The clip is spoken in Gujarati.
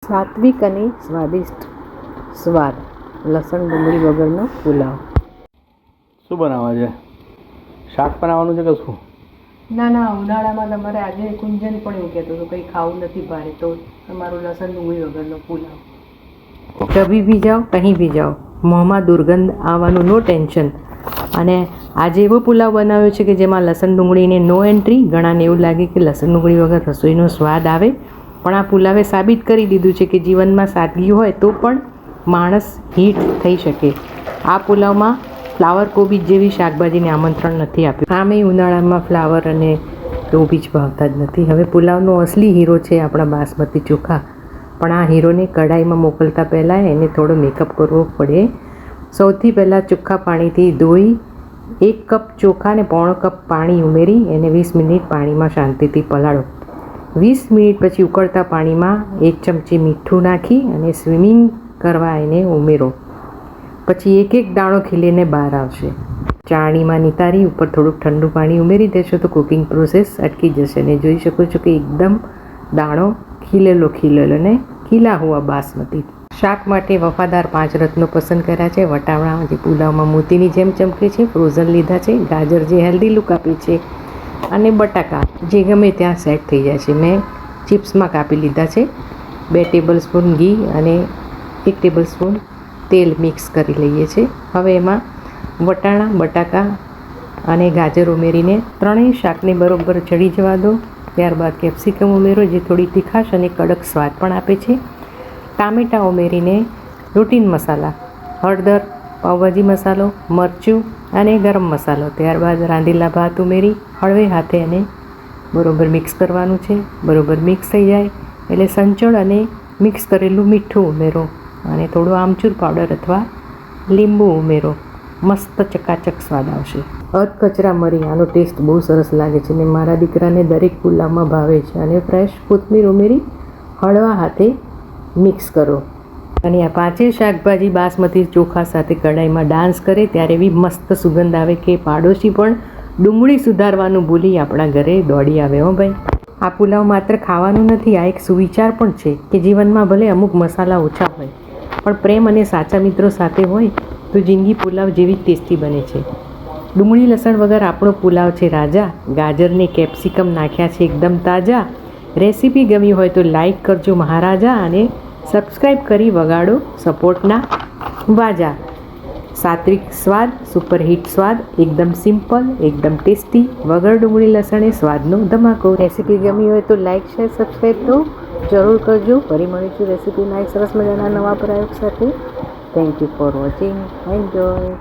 સાત્વિક અને સ્વાદિષ્ટ સ્વાદ લસણ ડુંગળી વગરનો પુલાવ. શું બનાવવા છે? શાક બનાવવાનું છે કે શું? ના, ઉનાળામાં તમારે આજે કુંજન પણ એવું કહેતો હતો કંઈ ખાવું નથી ભારે, તો તમારું લસણ ડુંગળી વગરનો પુલાવ. કભી ભી જાઓ કहीं ભી જાઓ, મોંમાં દુર્ગંધ આવવાનું નો ટેન્શન. અને આજે એવો પુલાવ બનાવ્યો છે કે જેમાં લસણ ડુંગળીને નો એન્ટ્રી. ઘણાને એવું લાગે કે લસણ ડુંગળી વગર રસોઈનો સ્વાદ આવે, પણ આ પુલાવે સાબિત કરી દીધું છે કે જીવનમાં સાદગી હોય તો પણ માણસ હિટ થઈ શકે. આ પુલાવમાં ફ્લાવર કોબીજ જેવી શાકભાજીને આમંત્રણ નથી આપ્યું. આમેય ઉનાળામાં ફ્લાવર અને કોબીજ ભાવતા જ નથી. હવે પુલાવનો અસલી હીરો છે આપણા બાસમતી ચોખા, પણ આ હીરોને કઢાઈમાં મોકલતા પહેલાં એને થોડો મેકઅપ કરવો પડે. સૌથી પહેલાં ચોખ્ખા પાણીથી ધોઈ 1 કપ ચોખા ને 1/4 કપ પાણી ઉમેરી એને 20 મિનિટ પાણીમાં શાંતિથી પલાળો. 20 મિનિટ પછી ઉકળતા પાણીમાં 1 ચમચી મીઠું નાખી અને સ્વિમિંગ કરવા એને ઉમેરો. પછી એક દાણો ખીલીને બહાર આવશે. ચાળણીમાં નિતારી ઉપર થોડુંક ઠંડુ પાણી ઉમેરી દેશો તો કુકિંગ પ્રોસેસ અટકી જશે. ને જોઈ શકો છો કે એકદમ દાણો ખીલેલો ને ખીલા હુઆ બાસમતી. શાક માટે વફાદાર 5 રત્નો પસંદ કર્યા છે. વટાણા જે પુલાવમાં મોતીની જેમ ચમકે છે, ફ્રોઝન લીધા છે, ગાજર જે હેલ્ધી લુક આપે છે, અને બટાકા જે ગમે ત્યાં સેટ થઈ જાય છે. મેં ચિપ્સમાં કાપી લીધા છે. 2 ટેબલ સ્પૂન ઘી અને 1 ટેબલ સ્પૂન તેલ મિક્સ કરી લઈએ છીએ. હવે એમાં વટાણા, બટાકા અને ગાજર ઉમેરીને ત્રણેય શાકને બરોબર ચડી જવા દો. ત્યારબાદ કેપ્સિકમ ઉમેરો જે થોડી તીખાશ અને કડક સ્વાદ પણ આપે છે. ટામેટાં ઉમેરીને રૂટીન મસાલા, હળદર, પાવભાજી મસાલો, મરચું અને ગરમ મસાલો, ત્યારબાદ રાંધેલા ભાત ઉમેરી હળવે હાથે એને બરોબર મિક્સ કરવાનું છે. બરોબર મિક્સ થઈ જાય એટલે સંચળ અને મિક્સ કરેલું મીઠું ઉમેરો અને થોડું આમચૂર પાવડર અથવા લીંબુ ઉમેરો. મસ્ત ચકાચક સ્વાદ આવશે. અધકચરા મરી, આનો ટેસ્ટ બહુ સરસ લાગે છે ને મારા દીકરાને દરેક પુલાવમાં ભાવે છે. અને ફ્રેશ કોથમીર ઉમેરી હળવા હાથે મિક્સ કરો. અને આ 5 શાકભાજી બાસમતી ચોખા સાથે કઢાઈમાં ડાન્સ કરે ત્યારે એવી મસ્ત સુગંધ આવે કે પાડોશી પણ ડુંગળી સુધારવાનું ભૂલી આપણા ઘરે દોડી આવે. હો ભાઈ, આ પુલાવ માત્ર ખાવાનું નથી, આ એક સુવિચાર પણ છે કે જીવનમાં ભલે અમુક મસાલા ઓછા હોય પણ પ્રેમ અને સાચા મિત્રો સાથે હોય તો જિંદગી પુલાવ જેવી ટેસ્ટી બને છે. ડુંગળી લસણ વગર આપણો પુલાવ છે રાજા. ગાજરને કેપ્સિકમ નાખ્યા છે એકદમ તાજા. રેસીપી ગમી હોય તો લાઈક કરજો મહારાજા અને સબસ્ક્રાઈબ કરી વગાડો સપોર્ટના વાજા. સાત્વિક સ્વાદ, સુપરહિટ સ્વાદ, એકદમ સિમ્પલ, એકદમ ટેસ્ટી, વગર ડુંગળી લસણે સ્વાદનો ધમાકો. રેસીપી ગમી હોય તો લાઈક, શેર, સબસ્ક્રાઈબ તો જરૂર કરજો. ફરી મળીશું રેસીપીના એક સરસ મજાના નવા પ્રયોગ સાથે. Thank you for watching. Enjoy.